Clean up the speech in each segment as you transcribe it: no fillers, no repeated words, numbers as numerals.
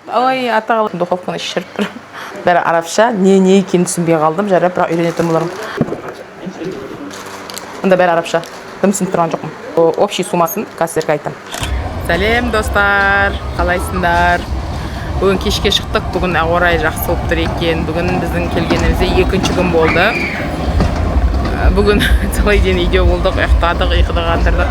Ой, атаға духовканы шешіріп тұр. Бәрі арабша, не екенін түсінбей қалдым, жарап, бірақ үйренетін боларым. Мұнда бәрі арабша. Кім түсініп тұрған жоқпын. Общий сумасын кассирге айтам. Сәлем достар, қалайсыңдар? Бүгін кешке шықтық, бүгін ауа райы жақсы болып тұр екен. Бүгін біздің келгенімізде 2-ші күн болды. Бүгін целый день үйде болдық, ұйықтадық, ұйқыда қандырдық.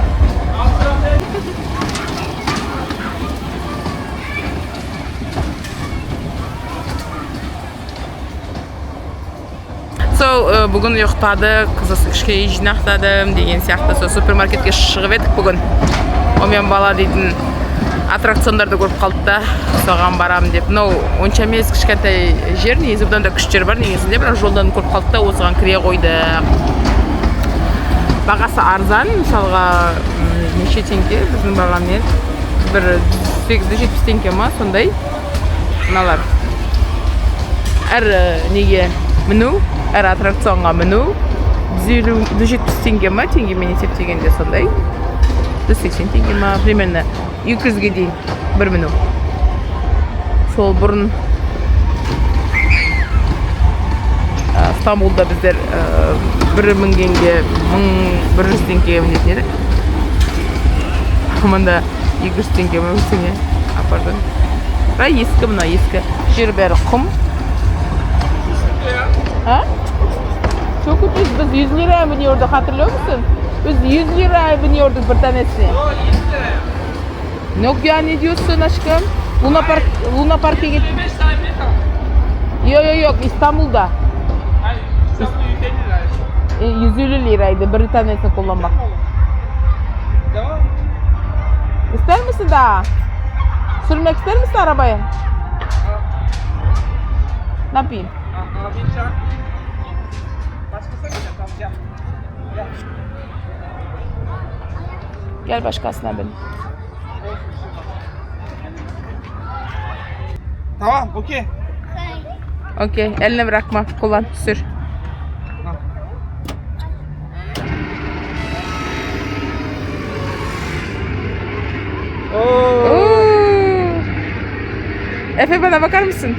Бүгін ұйықтадық, кішкене жинақтадым деген сияқты. Супермаркетке шығып едік бүгін. Омен бала дейтін аттракциондарды көріп қалды да, соған барам деп. Онша емес, кішкентай жер, негізі бұдан да күштер бар негізінде, бірақ жолдан көріп қалды да, осыған кіре қойды. Бағасы арзан, мысалға неше теңге біздің бағамен? Бір 870 теңге ма, сондай. Мыналар. Әр неге міну, әр аттракционға міну 170 теңге ма, теңгемен есептегенде сондай. 180 теңге ма, примерно 200-ге дейін бір міну. Сол бұрын Стамбулда біздер бір мінгенге 1100 теңге мінетін едік. Мұнда 200 теңге мүмкіне апардым. Бірақ ескі, мұна ескі. Жер бәрі құм. Çok ucuz. Biz 100 liraya biniyorduk, hatırlıyor musun? Biz 100 liraya biniyorduk bir tanesine. Yok ya, ne diyorsun aşkım? Luna Park'a gittik. Yok İstanbul'da. Hayır, İstanbul'da 150 liraydı. 150 liraydı bir tanesini kullanmak. Devam. İster misin daha? Sürmek ister misin arabayı? Ne yapayım? Abin çağır. Başkasına gel, tamam gel. Gel başkasına benim. Tamam, okey. Okey, eline bırakma, kullan, sür. Efe, bana bakar mısın?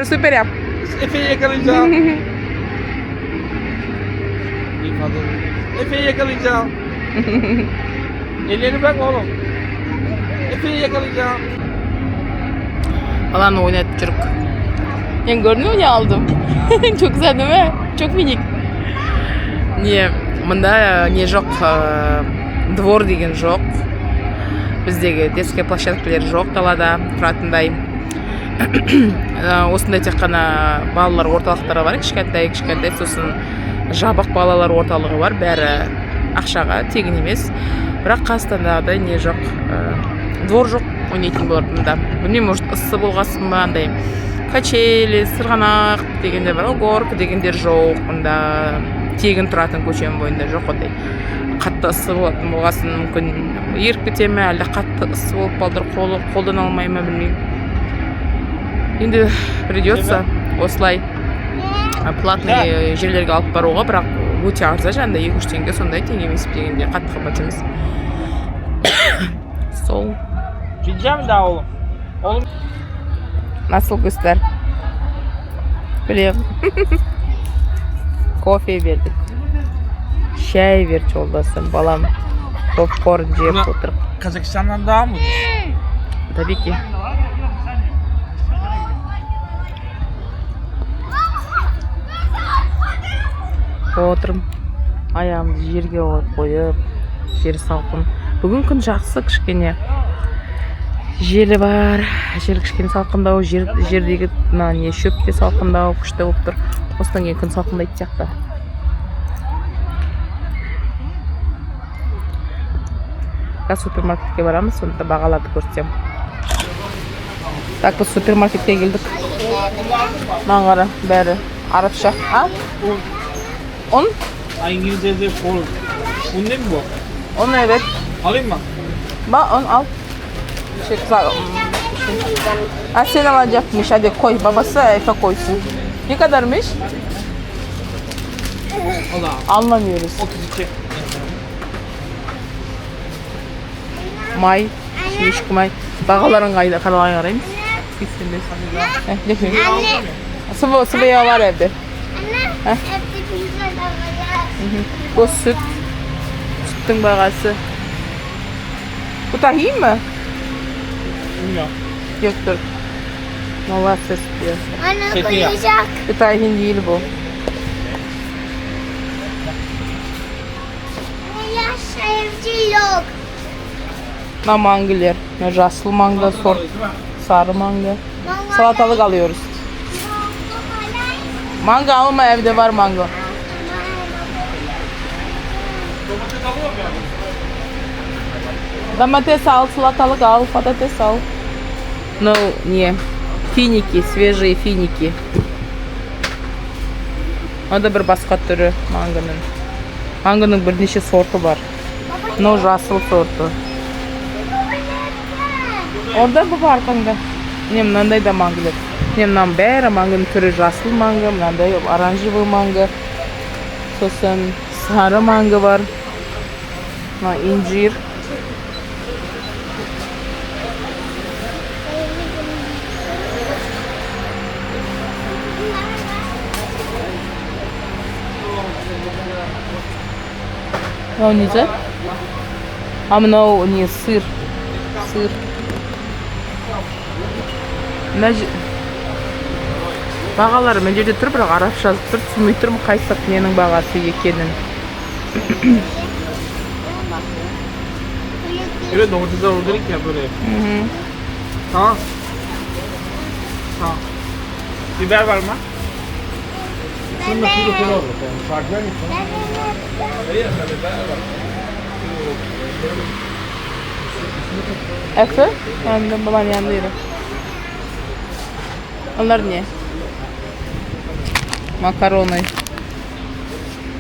Süper yap. Efe'yi yakalayacağım. Efe'yi yakalayacağım. Ellerini bırakma oğlum. Efe'yi yakalayacağım. Alan oynat çocuk. Yani görünüyor ya, aldım. Çok güzel değil mi? Çok minik. Niye? Mında не жоқ, двор деген жоқ. Біздегі детский площадкалер жоқ далада тұратындай. Осындай тек қана балалар орталықтары бар, кішкентай, сосын жабық балалар орталығы бар, бәрі ақшаға, тегін емес. Бірақ Қазақстандағыдай не жоқ, двор жоқ, ойнайтын болатында. Білмеймін, может ыссы болғасын ба, андай качели, сырғанақ дегендер бар, горка дегендер жоқ, онда тегін тұратын көшенің бойында жоқ, ондай қатты ыссы болатын болғасын, мүмкін еріп кете ме, әлде қатты ыссы болып қалдыр, қолдан алмай ма, білмеймін. Енді придется осылай платный жерлерге алып баруға, бірақ өте арзан, жаңында 200 теңге, сондай теңге есептегенде қатты қымбат емес. Сол. Bineceğim daha oğlum. Oğlum. Nasıl göster? Biliyorum. Kofe verdik. Şay ver çoldasın balam. Popcorn jep otur. Kazakistan'dan daha mı? Tabii ki. Отырым. Аяғымды жерге қойып, жер салқын. Бүгін күн жақсы, кішкене желі бар, жер кішкене салқындау, жердегі не шөп те салқындау, күшті болып тұр. Осыдан кейін күн салқындайды сияқты. Қазір супермаркетке барамыз, сонда бағаларды көрсетем. Так, біз супермаркетке келдік. Маңғара бәрі арапша. Un? İngilizce'de for. Un değil mi bu? Un, evet. Alayım mı? Bak, un al. Şey güzel. Sen alacakmış, hadi koy. Babası Efe koysun. Ne kadarmış? Allah. Anlamıyoruz. 32. May, şişki may. Bağaların kayda kalaya arayayım. Gitsin de. Anne. Sıvıya var evde. Anne. Evde pizza da var. Bu süt. Sütün bağası. Bu tahin mi? Bilmiyorum. Yok dur. Molasses diyor. Anne Peki ya. koyacak. Bu tahin değil bu. Yaş evci yok. Na mangılar. Ne jaslı manga sort. Sarı manga. Salatalık alıyoruz. Manga alma evde var manga. Domates alıyor mu ya? Domates al, salatalık al, patates al. No, niye? Finiki, свежие finiki. O da bir başka türü manganın. Manganın bir neçe sortu var. No, jasıl sortu. Orada bu var kanda. Nem nanday da mangalar. Nem nan bera manganın türü jasıl manga, nanday oranjevый manga. Sosan sarı manga var. Ha, incir. O neyse? Ama o niye sır? Sır. Бағалары мен жерде тұр, бірақ арабша жазып тұр, түсінбей тұрмын қайсысы ненің бағасы екенін. Evet, domatesler organik ya böyle. Tamam. Tamam. Biber var mı? Şunun da suyu koyalım. Fark var mı? Efe? Yani baban yanındaydı. Onlar ne? Makaronu.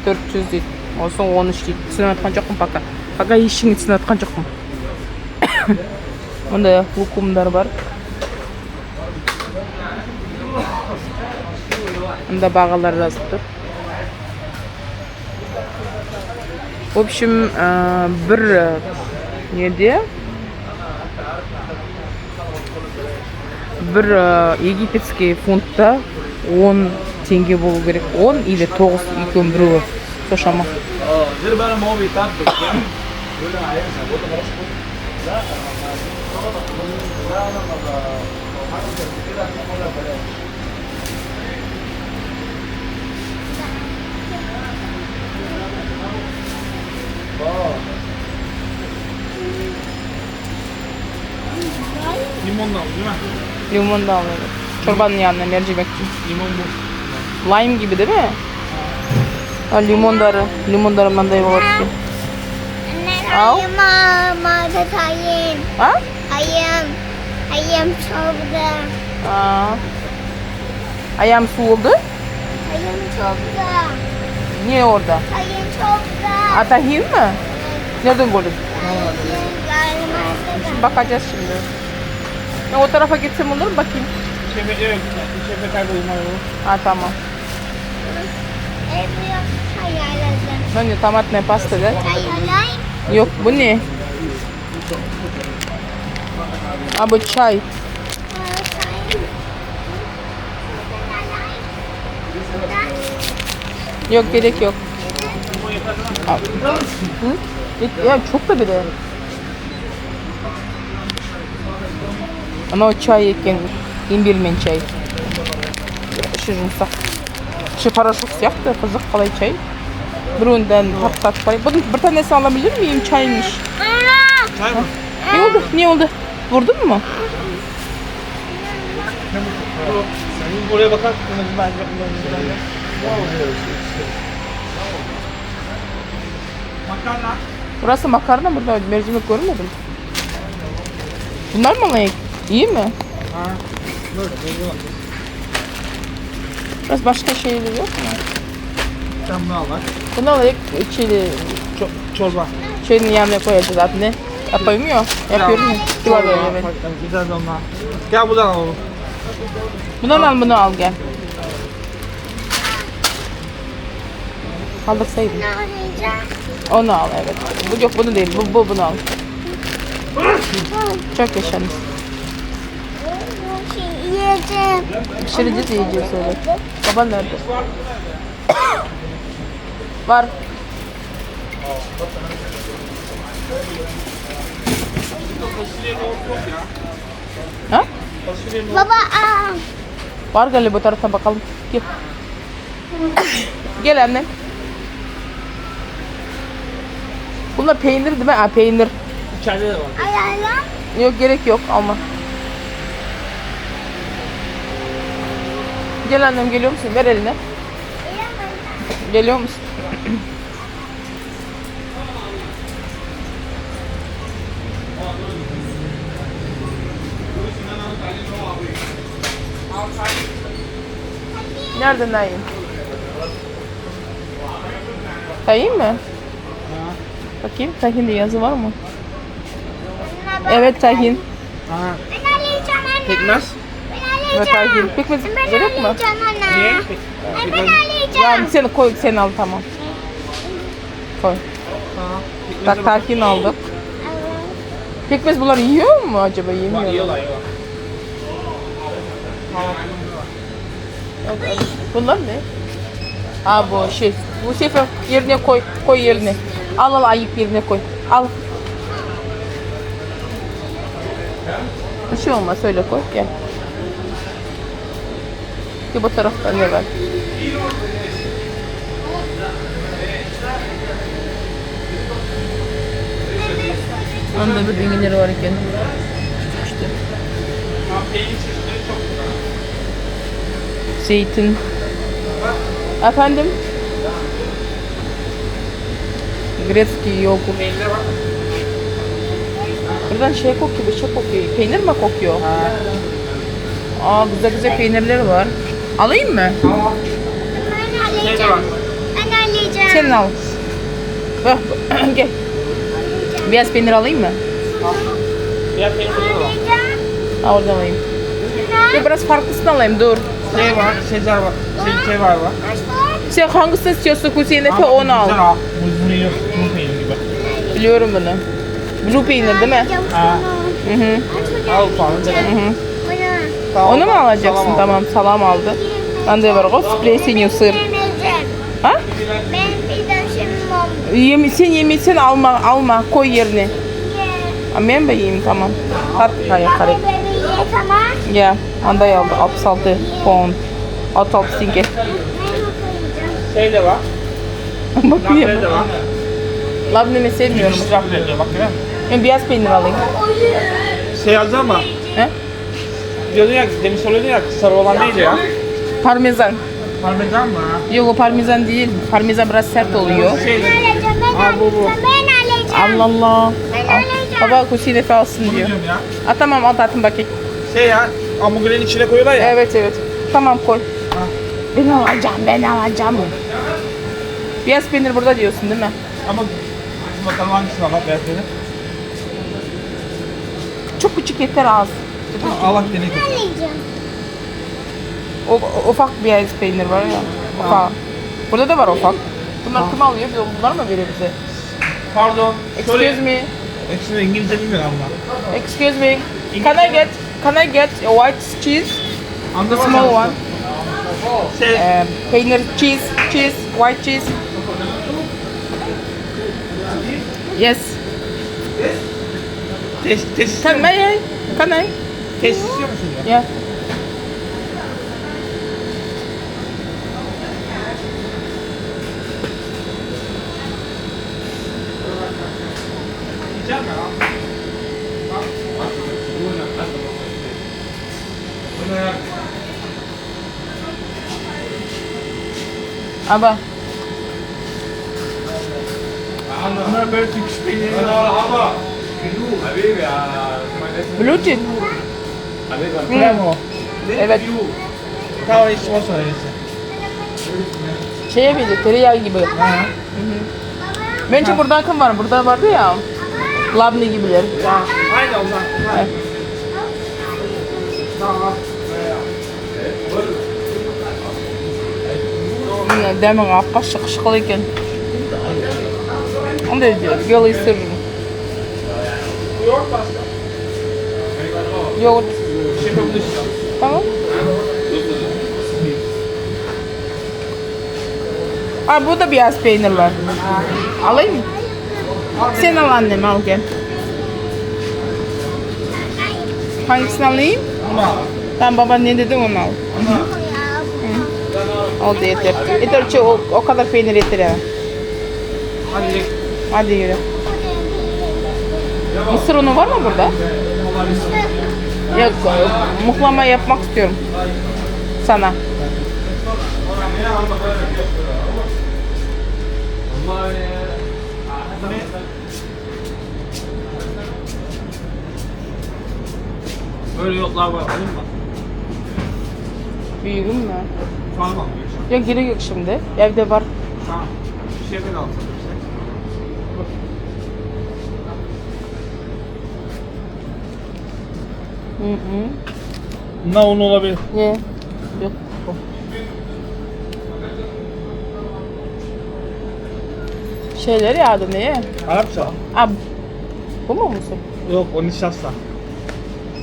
400 değil. Olsun 13 değil. Түсініп атқан жоқпын пока. Пока ешкімге түсініп атқан жоқпын. Мұнда лукумдар бар. Мұнда бағалар жазып тұр. В общем, bir неде? Bir египетский фунтта 10 теңге болу керек. 10 или 9 екеуінің біреуі. Сол шама. Зір бәрі моби тартты. Limondan değil mi? Limon da alalım. Çorbanın yanına mercimek için. Limon bu. Lime gibi değil mi? Ha, limonları mандай болады екен. Al. Anne ayıma tayin. Ha? Ayım çoğuldu. Aa. Ayağım soğudu. Ayım çoğuldu. Niye orada? Ayım çoğuldu. Atahin mi? Nereden gördün? Galiba. Şimdi bakacağız şimdi. Ya o tarafa gitsem olur mu? Bakayım. Evet. İçeride kaybolma yolu. Ha tamam. Evde yok çay ayarladım. Ne tomatная pasta da? Çay alayım. Yok bu ne? Ha bu çay. Yok gerek yok. Al. Hı? Ya çok da bile. Ama o çay екен. İmbirмен çay. İşi жұмсақ. İşi порошок сияқты қызық қалай çay. Біреуінден татып қарай. Бұның бір tanesi alabilir miyim? Çaymış. Çay mı? Ne oldu? Ne oldu? Vurdun mu? Sen buraya bakar mısın? Bence kullanacağım. Makarna. Burası makarna, burada mercimek görmedim. Bunlar mı alayım? İyi mi? Ha. Böyle. Biraz başka şeyler yok mu? Sen bunu al bak. Bunu alayım. İçeri Çorba. şeyin yanına koyacağız abi ne? Yapayım ya. Yapıyorum ya. Duvar böyle evet. Güzel de onlar. Gel buradan alalım. Bunu al gel. Kaldırsaydın. Ne oynayacağım? Onu al evet. Bu yok bunu değil. Bunu al. Çok yaşanır. anneciğim. Pişireceğiz yiyeceğiz öyle. Baban nerede? Var. Ha? Baba aa. Var galiba bu tarafa bakalım. Gel. Gel annem. Bunlar peynir değil mi? Ha peynir. İçeride de var. Ayağına. Yok gerek yok alma. Gel annem geliyor musun? Ver eline. Geliyor musun? Nerede Naim? Tahin mi? Bakayım tahin diye yazı var mı? Evet tahin. Ha. Ben alacağım anne. Pekmez. Ben Ve tahin. alacağım. Pekmez Ben gerek mi? alacağım anne. Niye? Ben Pekmez. Ya alacağım. sen koy sen al tamam. Koy. Ha. Bak tahin aldık. Pekmez bunlar yiyor mu acaba? Yemiyor. Yiyorlar. Bunlar ne? Aa bu şey. Bu sefer yerine koy. Koy yerine. Al ayıp yerine koy. Al. Bir şey olmaz öyle koy gel. Bir bu tarafta ne var? Anda bir düngeleri var iken. İşte. Zeytin. Efendim? Gretzky yoğurt. Peynire bak. Buradan şey kokuyor, bir şey kokuyor. Peynir mi kokuyor? Aa güzel güzel peynirleri var. Alayım mı? Tamam. Ben Şey de alacağım. var. Ben alacağım. Sen al. Bak gel. Beyaz peynir alayım mı? Diğer peynir de var. Alacağım. Ha oradan alayım. Ya biraz farklısını alayım dur. Şey var. Sezar var. Şey var. Sen hangisini istiyorsun Hüseyin Efe onu al. Güzel al. Bunu yiyor. Bu peynir gibi. Biliyorum bunu. Blue peynir değil mi? Alacağım Ha. şunu. Hı hı. Al falan. Hı hı. Bunu. Tamam. Onu mu alacaksın? Salam al. Tamam salam aldı. Ben de var o spresinyo sır. Ben alacağım. Ha? Ben bir de şimdi mum. Sen yemişsin alma koy yerine. Ha, ben de yiyeyim tamam. Tat hayır Baba karek. beni ye tamam. Ya anda aldı 66 pound. 66 sinke. Ben okuyacağım. Şey de var. Bakayım. Labne de var. Labnemi sevmiyorum. Müthiş labne diyor. Bak görüyor musun? Ben beyaz peynir alayım. Şey yazacağım ama. He? Diyordun ya, demin söylüyordun ya, sarı olan neydi ya? Parmesan. Parmesan mı ha? Yok o parmesan değil. Parmesan biraz sert oluyor. Şey, Ben alacağım. Aa, bu. Ben alacağım. Allah Allah. Ben Al. alacağım. Baba Hüseyin Efe alsın bunu diyor. diyorum ya. Ha tamam al tatlım bakayım. Şey ya, hamburgerin içine koyuyorlar ya. Evet evet. Tamam koy. Ben alacağım. Beyaz peynir burada diyorsun değil mi? Ama bakalım hangisini al, beyaz peynir. Çok küçük yeter az. Allah deney Ben alacağım. Ufak beyaz peynir var ya. Ufak. Burada da var ufak. Bunlar kim alıyor? Bunlar mı veriyor bize? Pardon. Excuse me. Excuse me, İngilizce bilmiyorum ama. Excuse me. Can I get a white cheese? The small one. Şey, Peynir cheese, white cheese. Yes. test Can I? Can I? test istiyor musun ya? Yeah. Yiyecek mi lan? Aber Bunlar böyle Türk peyniri. Bluetooth. Krem o. Evet. Tamam, hiç olsun öyleyse. Şeye benziyor, tereyağı gibi. Ha. Bence burada akım var. Burada vardı ya. Labne gibiler. Tamam. Haydi o zaman. Haydi. Tamam. Demin akka şıkışıklı iken. Onu da diyor. Yolu ısırırım. Bu yoğurt pasta. Yoğurt. Şey yapabilirsin. Tamam. Aa, bu da beyaz peynir var. Alayım mı? Sen al annem, al gel. Hangisini alayım? Bunu al. Tamam, baba ne dedi onu al. Oldu, yeter. Yeter ki o kadar peynir yeter ya. Hadi gidelim. Hadi yürü. Mısır unu var mı burada? Yok, muhlama yapmak istiyorum. Sana. Böyle yollar var, alayım mı? Büyüğüm mü? Tamam mı? Yok, gerek yok şimdi. Evde var. Tamam. Bir şey de alsın. Ne un olabilir? Ye. Yok. Şeyler yağdı neye? Arapça. Aa, bu mu mısır? Yok, o nişasta.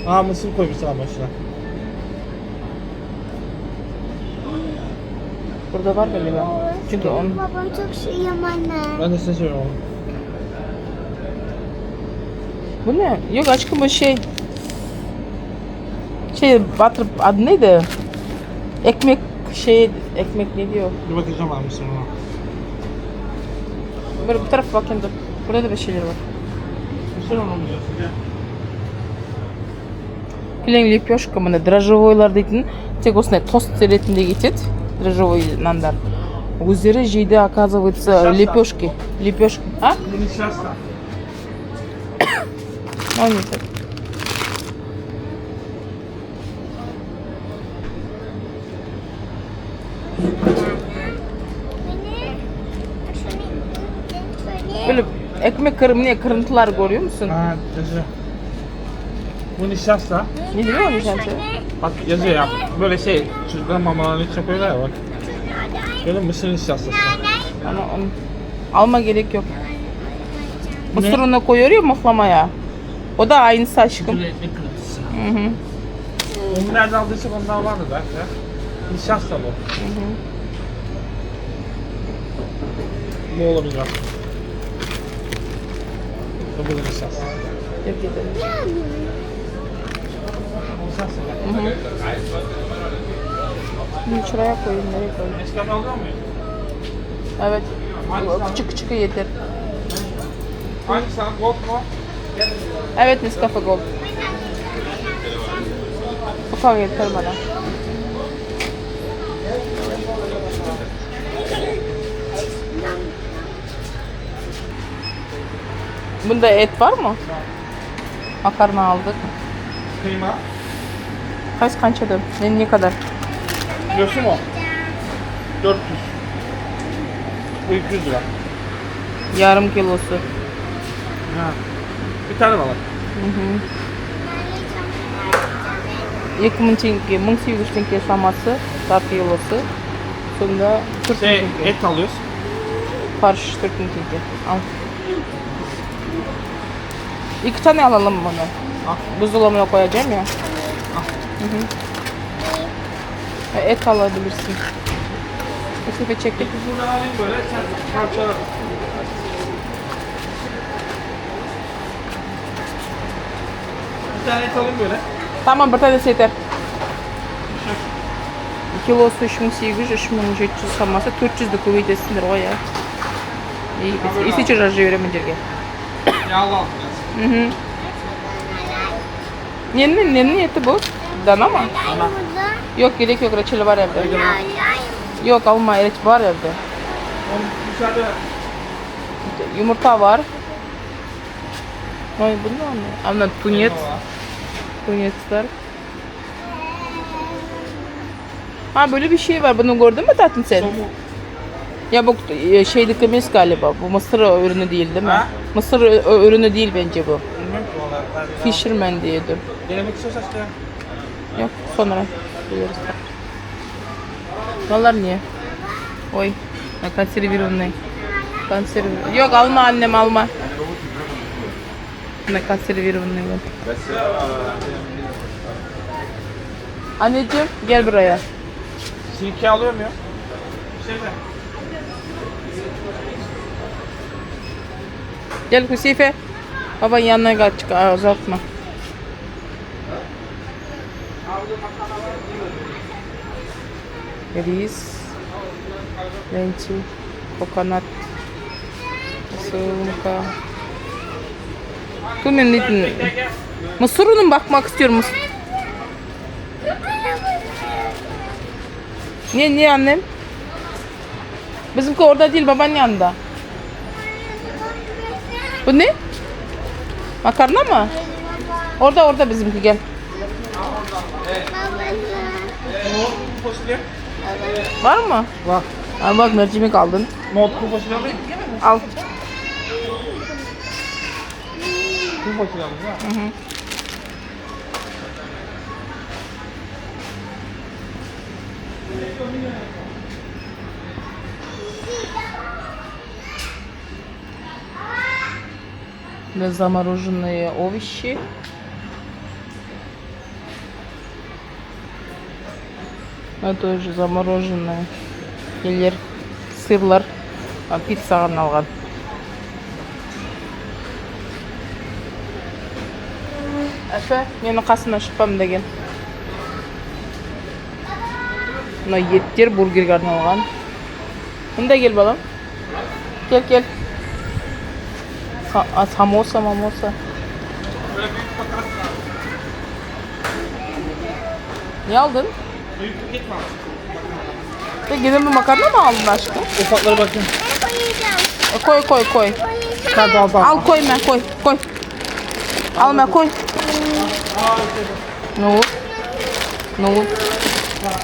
Aa, mısır koymuşsun ama başına. Burada var galiba. Çünkü on. Babam çok şey yamanlar. Ben de size söylüyorum onu. Bu ne? Yok aşkım, bu şey butter adı neydi? Ekmek ekmek ne diyor? Bir bakacağım ben mısırına. Böyle bu tarafa bakayım dur. Burada da bir şeyler var. Mısır onu mu diyorsun? Gel. Külen лепешка мына дрожжевойлар дейтін тек осындай тост ретінде кетеді. Дрожжевой нандар. Өздері жейді, оказывается, лепешки. Лепешки. А? Bu nişasta. O ne? Böyle ekmek kırıntılar görüyor musun? Ha, yazıyor. Bu nişasta. Ne diyor o nişansı? Bak yazıyor ya. Böyle şey, çocukların mamalarını içine koyuyorlar ya bak. Böyle mısır nişastası. Onu alma gerek yok. Mısır unu koyuyor ya mıhlamaya. O da aynısı aşkım. Ekmek kırıntısı. Hı hı. Onu nereden aldıysak ondan vardı belki de. Nişasta bu. Bu olabilir aslında. Bu da nişasta. Yok ederim. Nişasta bak. Bunu şuraya koyayım, nereye koyayım? Nescafe alıyor muyum? Evet. Hangisi? Küçük küçük yeter. Hangi sana? Gold mu? Evet, Nescafe Gold. Ufak yeter bana. Bunda et var mı? Makarna aldık. Kıyma. Kaç kançadır? Ne kadar? Kilosu mu? 400. Bu 200 lira. Yarım kilosu. Ha. Bir tane mi alalım? Екі мың теңге, 1800 теңге шамасы, жарты килосы. Сонда 4 Şey, теңге. et alıyoruz. Farş 4 tenge. Al. 2 tane alalım bunu. Al. Buzdolabına koyacağım ya. Al. Hı hı. Et alabilirsin. Kesinlikle çektik. Buradan alayım böyle, sen parçalar. Bir tane et alayım böyle. Tamam, bir tanesi yeter. Kilosu 3800, 3700 шамасы, 400'ді көбейтесіңдер ғой ya. Есе жарып жіберемін жерге. Yağlı al biraz. Hı hı. Nenin eti bu? Dana mı? Ana. Yok, gerek yok, reçeli var evde. Yok, alma, reçel var evde. Onu dışarıda Yumurta var. Ay, bu ne? Anla tunyet. Tunyetler. Ha, böyle bir şey var. Bunu gördün mü tatlım sen? somu. Ya bu şeylik emis galiba. Bu mısır ürünü değil mi? Ha? Mısır ürünü değil bence bu. Bilmem ki valla. Fisherman diyedir. Denemek istiyorsan işte. Yok, sonra biliriz. Vallahi niye? Oy, konservированный. Konserv. Yok, alma annem, alma. Ne konservированный bu. Anneciğim gel buraya. Sirke alıyor muyum? Şeyde. Gel Hüseyife. Baban yanına gel, çık, uzatma. Ris, lentil, kokonat, sığınka. Dur ben dedim. Mısır unu bakmak istiyorum. Niye annem? Bizimki orada değil, babanın yanında. Bu ne? Makarna mı? Orada bizimki, gel. Fasulye. Var mı? Var. Al bak, mercimek aldın. Nohutlu fasulye alayım. Al. Bu fasulye alayım ya. Hı hı. Замороженные овощи. Это тоже замороженные. Елер, сырлар. Пиццаға арналған. Әпе, менің қасымнан шықпам деген. Мына еттер бургерге арналған. Мында кел балам. Кел. Самоса. Böyle büyük paket var. Ne aldın? Büyük paket var. Sen gene bir makarna mı aldın aşkım? Ufaklara bakın. Koy. Al koyma, koy. Alma koy.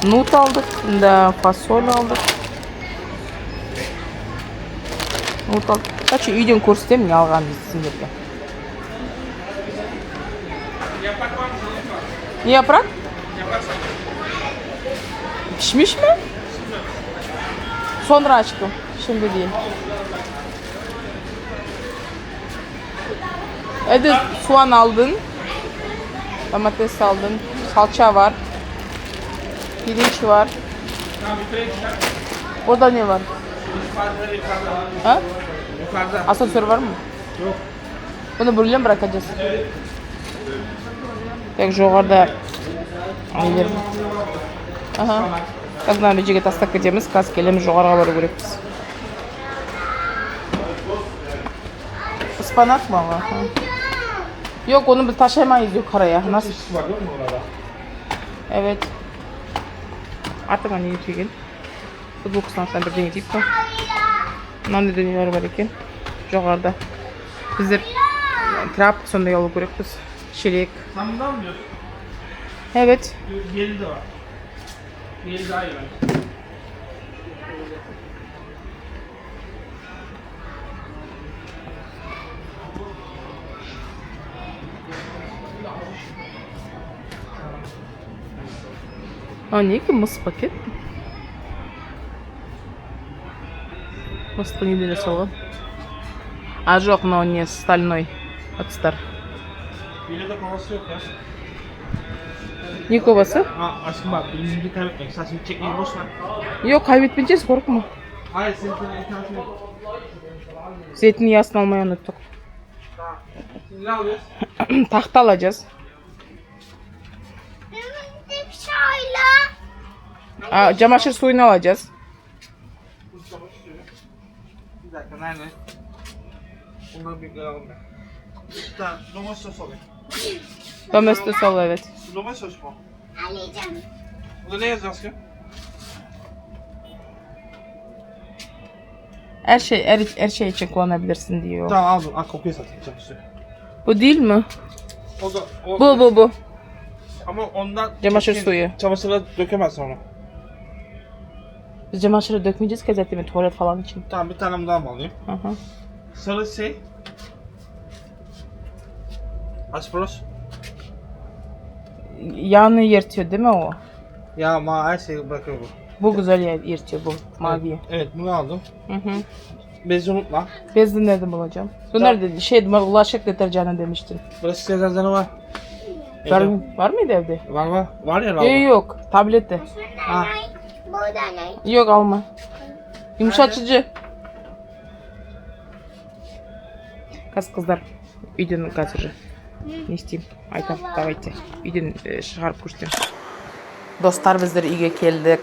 Nohut aldık. Da fasol aldık. Nohut aldık. Kaçı үйден көрсетемін не алғанымызды сендерге. Yaprak var mı? Ne yaprak? Yaprak var. Pişmiş mi? Sonra aşkım. Şimdi değil. Evet, soğan aldın. Domates aldın. Salça var. Pirinç var. Tamam yukarıya çıkar. Orada ne var? Yukarıda. Ha? Yukarıda. Asansör var mı? Yok. Bunu buraya mı bırakacağız? Так, жоғарыда нелер. Ага. Қазір мына жерге тастап кетеміз. Қазір келеміз, жоғарыға бару керекпіз. Ispanak mı var? Yok, onu biz taşıyamayız yukarıya. Nasıl? Sis var değil mi orada? Evet. Artık hani yürüyün. Futbolkasından sen bir deneyip de. Nane dönüyor var eкен. Жоғарыда. Bizler trap sonunda yolu görekpiz. Şirek. Sen bundan mı diyorsun? Evet. Yeri de var. Yeri daha iyi bence. Ne ki mıs paket? Mısты неден жасалған? Жоқ, мынау не стальной ыдыстар. Yeri de kovası yok ya. Ne kovası? Aşkım bak, yüzümüzü kaybetmek. Sen şimdi çekmeyi boş ver. Yok, kaybetmeyeceğiz, korkma. Hayır, senin internetini yok. Zeytin yağsını almayı unuttuk. Tamam. Şimdi ne alıyoruz? Tahta alacağız. Çamaşır suyunu alacağız. Bir dakika, nerede? Bunları bir alalım ben. Tamam, domates sos alayım. Domestos al, evet. Domates sos mu? Alacağım. Burada ne yazıyor aşkım? Her şey için kullanabilirsin diyor. Tamam aldım. Al kokuyu satayım çalışıyor. Bu değil mi? O da o. Bu. Ama ondan Çamaşır suyu. Çamaşırla dökemezsin onu. Biz çamaşırı dökmeyeceğiz ki zaten tuvalet falan için. Tamam, bir tane daha mı alayım? Aha. Sarı şey. Asparos. Yağını yırtıyor değil mi o? Ya ama her şeyi bırakıyor bu. Bu güzel yırtıyor, bu mavi. Evet, bunu aldım. Hı. Bezi unutma. Bezi nereden bulacağım? Bu nerede? Bulaşık deterjanı demiştin. Burası sezercanı var. Var mıydı evde? Var. Var ya lavabo. Yok. Tablette. Ha. Burada ne? Yok, alma. Yumuşatıcı. қазір қыздар үйден қазір не істеймін айтам, давайте үйден шығарып көрсетемін. Достар, біздер үйге келдік.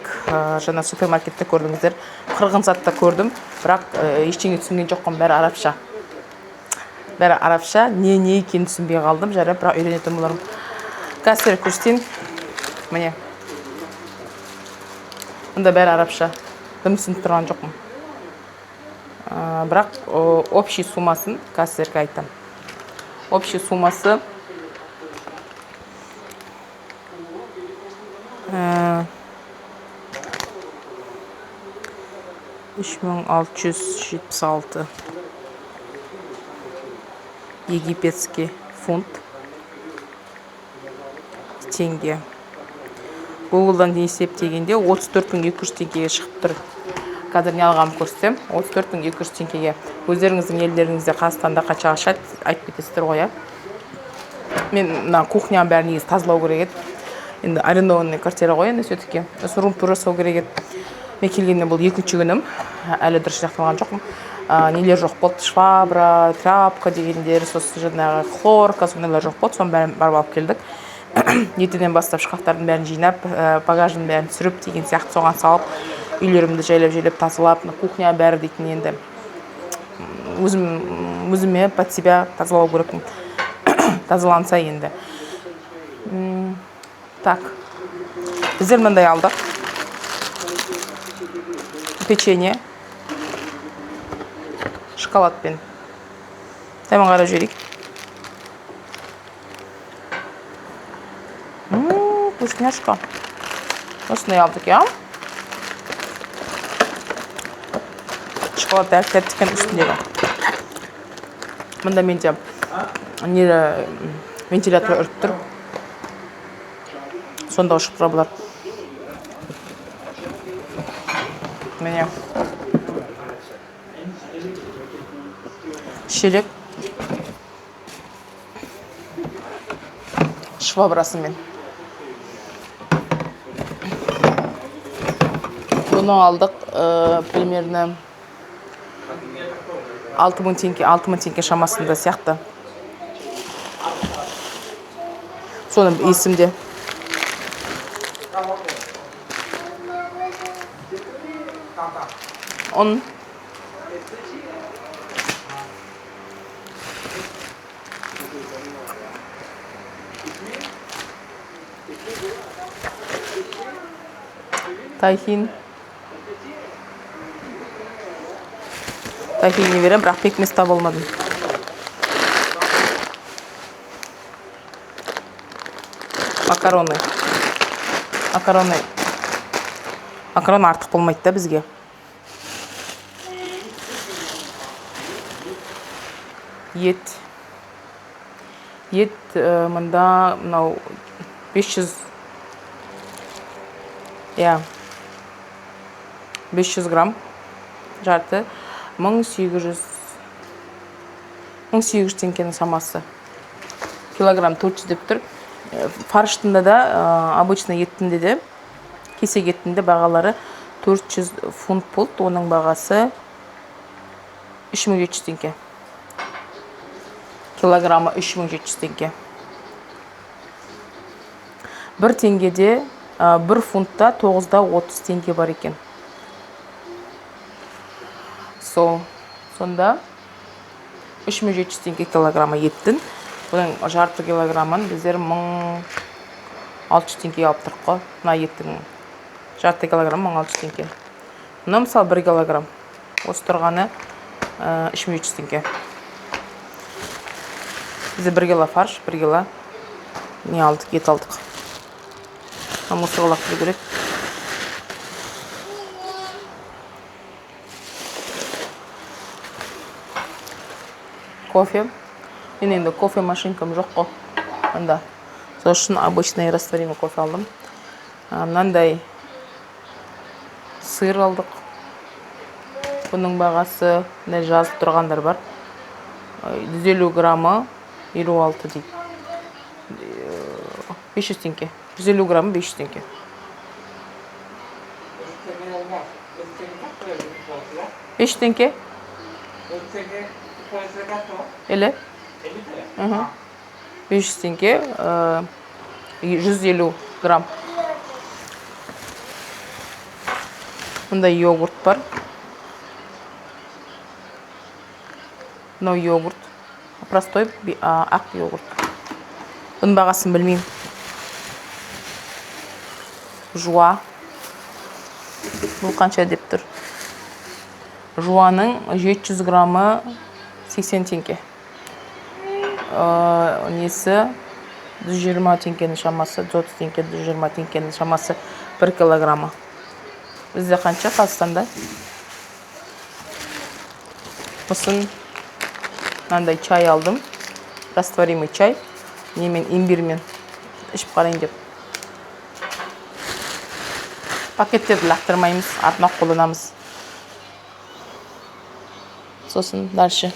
Жаңа супермаркетте көрдіңіздер. Қырғын затта көрдім, бірақ ештеңе түсінген жоқпын. Бәрі арабша. Бәрі арабша. Не екенін түсінбей қалдым. Жарап, бірақ үйренетін болармын. Қазір көрсетейін. Міне. Мұнда бәрі арабша. Дым түсініп тұрған жоқпын. Бірақ общий суммасын қазірге айтам. Общий суммасы 3676 египетский фунт теңге. Google'дан есептегенде 34.200 теңгеге шығып тұр. Қазір не алғанымды көрсетсем, 34.200 теңгеге. Өздеріңіздің елдеріңізде Қазақстанда қанша ақша айтып кетесіздер ғой, Мен мына кухняның бәрін негізі тазалау керек еді. Енді арендованный квартира ғой, енді все-таки рум-тур жасау керек еді. Мен келгенде бұл екінші күнім, әлі дұрыс жақталған жоқпын. Нелер жоқ болды, швабра, тряпка дегендер, сосын жаңағы хлорка, сондайлар жоқ болды, соны бәрін барып алып келдік. Ертеден бастап шкафтардың бәрін жинап, багаждың бәрін түсіріп деген сияқты соған салып, үйлерімді жайлап тазалап, кухня бәрі дейтін енді өзіме под себя тазалау керекпін. Тазаланса енді. Так, біздер мындай алдық. Печенье, шоколадпен. Тайман қарап жіберейік. Вкусняшка. Осындай алдық, Шоколад тәртікен үстіндегі. Мұнда менде вентилятор үріп тұр. Сонда ұшып тұра бұлар. Міне. Шелек. Швабрасымен. Бұны алдық примерно 6000 теңге шамасында сияқты. Соны есімде. Он тахин не берем, бірақ пекмес таба алмадым. Макароны артық болмайды да бізге. Ет мында мынау 500 грамм жарты 1800 теңгенің шамасы. Килограмм 400 деп тұр. Фарштында да, обычно еттінде де, кесек еттінде бағалары 400 фунт болды. Оның бағасы 3700 теңге. Килограммы 3700 теңге. 1 теңгеде, 1 фунтта 930 теңге бар екен. Сонда 3700 теңге килограммы еттін. Бұның жарты килограммын біздер 1600 теңге алып тұрық қой. Мұна еттің жарты килограмм 1600 теңге. Мұна мысалы 1 килограмм. Осы тұрғаны 3300 теңге. Бізде 1 кило фарш, 1 кило не алдық, ет алдық. Мұсы олақ бір көрек. Кофе. Мен енді кофе машинкам жоқ қой. Мында. Сол үшін обычный растворимый кофе алдым. Мынандай сыр алдық. Бұның бағасы жазып тұрғандар бар. 150 граммы 56 дейді. 500 теңге. 150 граммы 500 теңге. 500 теңге? Ele? 50 TL. 500 tenge, 150 gram. Bunda yogurt var. Mынау йогурт. Простой ақ йогурт. Бұның бағасын білмеймін. Жуа. Бұл қанша деп тұр? Жуаның 700 граммы 80 теңге. Несі 120 теңгенің шамасы, 30 теңге, 120 теңгенің шамасы 1 килограммы. Бізде қанша Қазақстанда? Мұсын мынандай чай алдым. Растворимый чай. Немен имбирмен ішіп қарайын деп. Пакеттерді лақтырмаймыз, артына қолданамыз. Сосын дальше.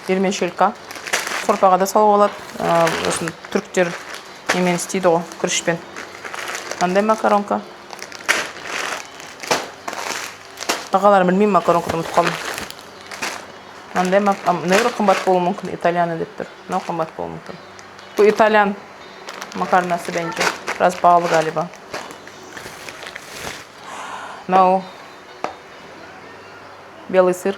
Вермишелька. Сорпаға да салып алады. Осын түріктер немен істейді ғой, күрішпен. Мынандай макаронка. Бағаларын білмеймін, макаронканы ұмытып қалдым. Мынандай неғыр қымбат болуы мүмкін, итальяны деп тұр. Мынау қымбат болуы мүмкін. Бұл итальян макаронасы бәнше. Біраз бағалы галиба. Мынау белый сыр.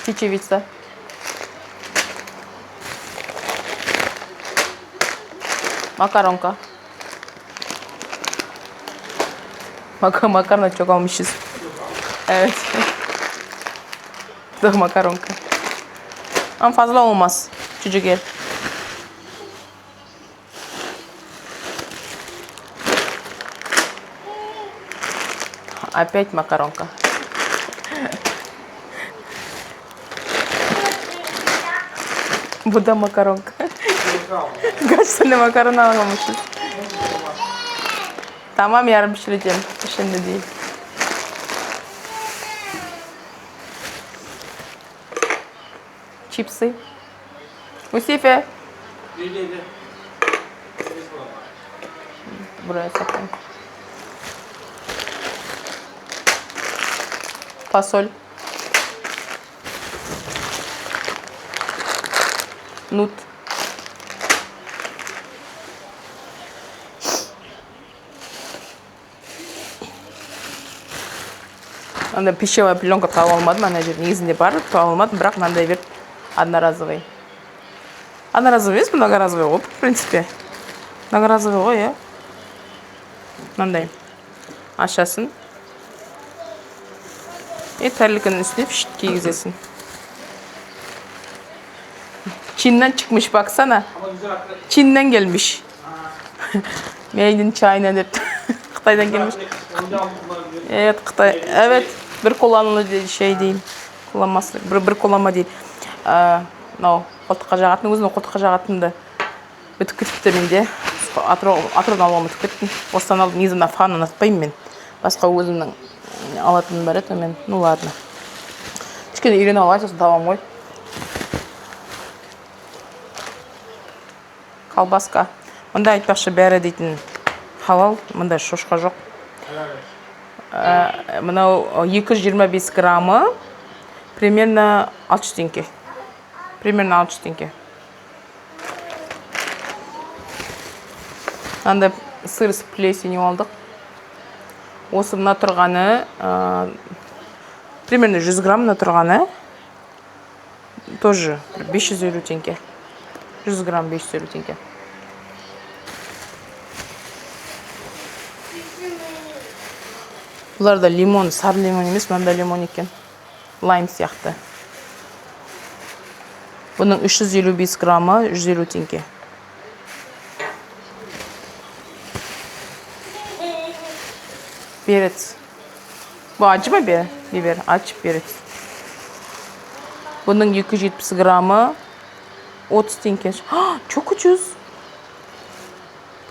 Чечевица. Макаронка. Makarna çok almışız. Evet. Bu da makaronka. Ama fazla olmaz. Çocuk yer. Опять макаронка. Bu da makaronka. Kaç tane makarna almamışız. Tamam, yarın pişireceğim. Şimdi değil. Чипсы. Mustafa. Buraya sakın. Fasol. Nut. Анда пищевая пленка таба алмадым, ана жер негізінде бар, таба алмадым, бірақ мынандай беріп одноразовый. Одноразовый емес, многоразовый ғой, в принципе. Многоразовый ғой, иә. Мынандай. Ашасын. Тәрлігінің үстіне пішіт кигізесің. Çin'den çıkmış baksana. Çin'den gelmiş. Made in China dedi. Kıtay'dan gelmiş. Evet, Kıtay. Evet, bir kullanılı şey değil. Kullanması, bir kullanma değil. No, koltukқа жағатын, өзінің қолтыққа жағатынды өтіп кетіпті менде. Атыраудан алуым өтіп кеттім. Осыдан алдым, негізі фан ұнатпаймын мен. Басқа өзімнің алатыным бар еді, мен, ну ладно. Кішкене үйреніп алайын, сосын табам ғой. Колбаска. Мында айтпақшы бәрі дейтін халал, мында шошқа жоқ. Мынау 225 граммы, примерно 600 теңге. Примерно 600 теңге. Мында сыр с плесенью алдық. Осы мына тұрғаны, примерно 100 грамм мына тұрғаны, тоже 550 теңге. 100 грамм 550 теңге. Бұларда лимон, сары лимон емес, мында лимон екен. Лайм сияқты. Бұның 355 граммы 150 теңге. Перец. Bu acı mı be? Biber. Acı перец. Bunun 270 gramı 30 tenge. Çok ucuz.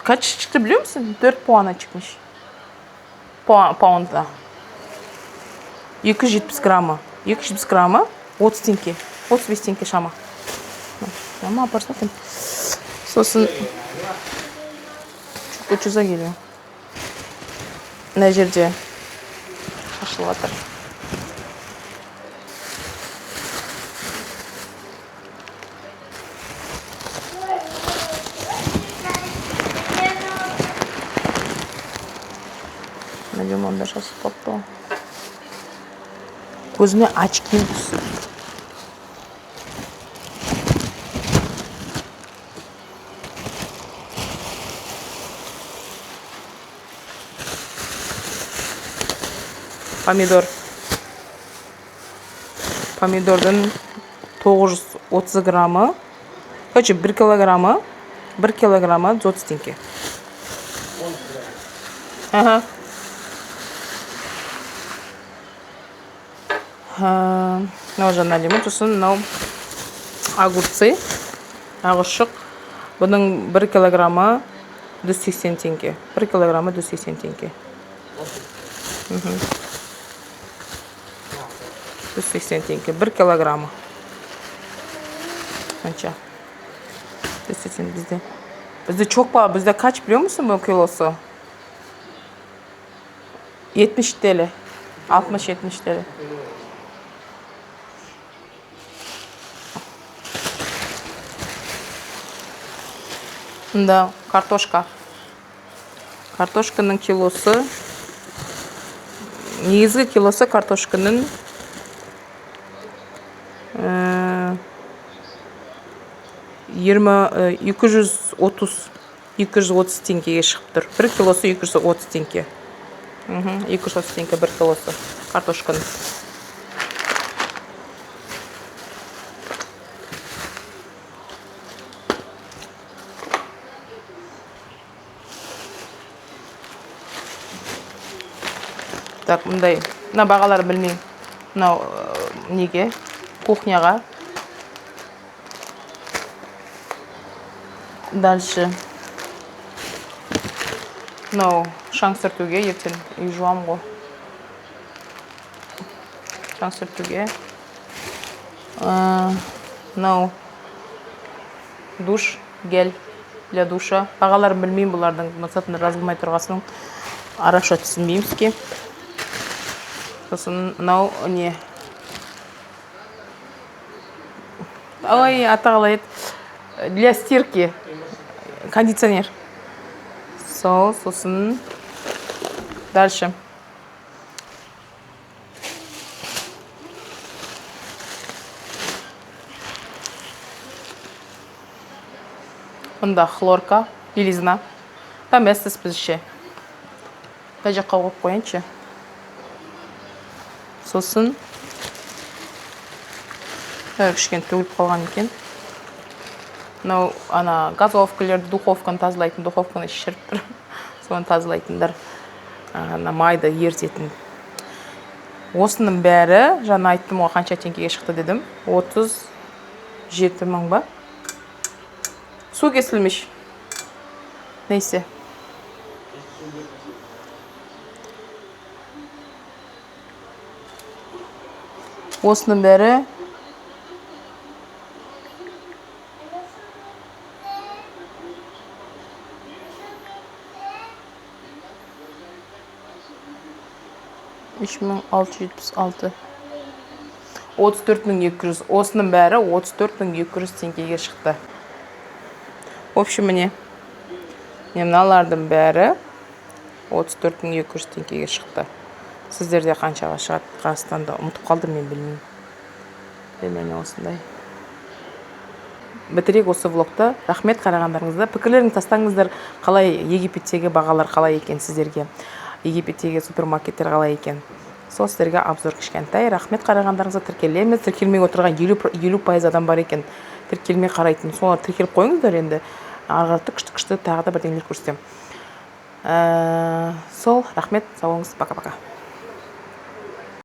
Kaç çıktı biliyor musun? 4 puana çıkmış. Pound'da. 270 граммы. 270 граммы 30 теңге. 35 теңге шама. Мама апарса екен. Сосын көчіза келеді. Мына жерде ашылып жатыр. Лимондар шашып қапты. Көзіме очки түсті. Помидор. Помидордың 930 граммы. Короче, 1 килограммы. 1 килограммы 30 теңге. Ага. Мынау жаңа лимон, сосын мынау огурцы, ағыршық. Бұның 1 килограммы 180 теңге. 1 килограммы 180 теңге. 180 теңге. 1 килограммы. Қанша? 180 бізде. Бізде çok pahalı. Bizde kaç biliyor musun bu kilosu? 70 TL. 60-70 TL. Да, картошка. Картошканың килосы. Негізгі килосы картошканың 230 теңгеге шығып тұр. 1 килосы 230 теңге. 230 теңге 1 килосы картошканың. Так, мұндай, мына бағалар білмеймін. Мынау неге? Кухняға. Дальше. Мынау шаң сүртуге, ертең үй жуам ғой. Шаң сүртуге. Мынау душ, гель для душа. Бағаларын білмеймін бұлардың. Мақсатында жазылмай тұрғасының араша түсінбеймізге. Сосын мынау не? Ой, атағалайды. Для стирки. Кондиционер. Сосын. Дальше. Бұнда хлорка, белизна. Там әстіс біз ше. Қай жаққа қойып қойыншы. Сосын кішкен төгіліп қалған екен. Мынау ана газовкалерді, духовканы тазалайтын, духовканы шіріп тұр. Соны тазалайтындар. Ана майды ертетін. Осының бәрі, жаңа айттым ғой қанша теңгеге шықты дедім. 37 мың ба? Su kesilmiş. Neyse. Osının beri 3676. 34.200. Осының бәрі 34.200 теңгеге шықты. В общем, міне мыналардың бәрі 34.200 теңгеге шықты. Сіздерде қаншаға шығады? Қазақстанда ұмытып қалдым, мен білмеймін. Міне осындай. Бітірек осы влогты. Рахмет қарағандарыңызда. Пікірлеріңізді тастаңыздар. Қалай Египеттегі бағалар қалай екен сіздерге? Египеттегі супермаркеттер қалай екен? Сол сіздерге обзор кішкентай. Рахмет қарағандарыңызға. Тіркелеміз. Тіркелмей отырған 50% адам бар екен. Тіркелмей қарайтын. Солар тіркеліп қойыңыздар енді. Арғарты күшті тағы да бірдеңелер көрсетем. Сол, рахмет, сау болыңыз, пока-пока.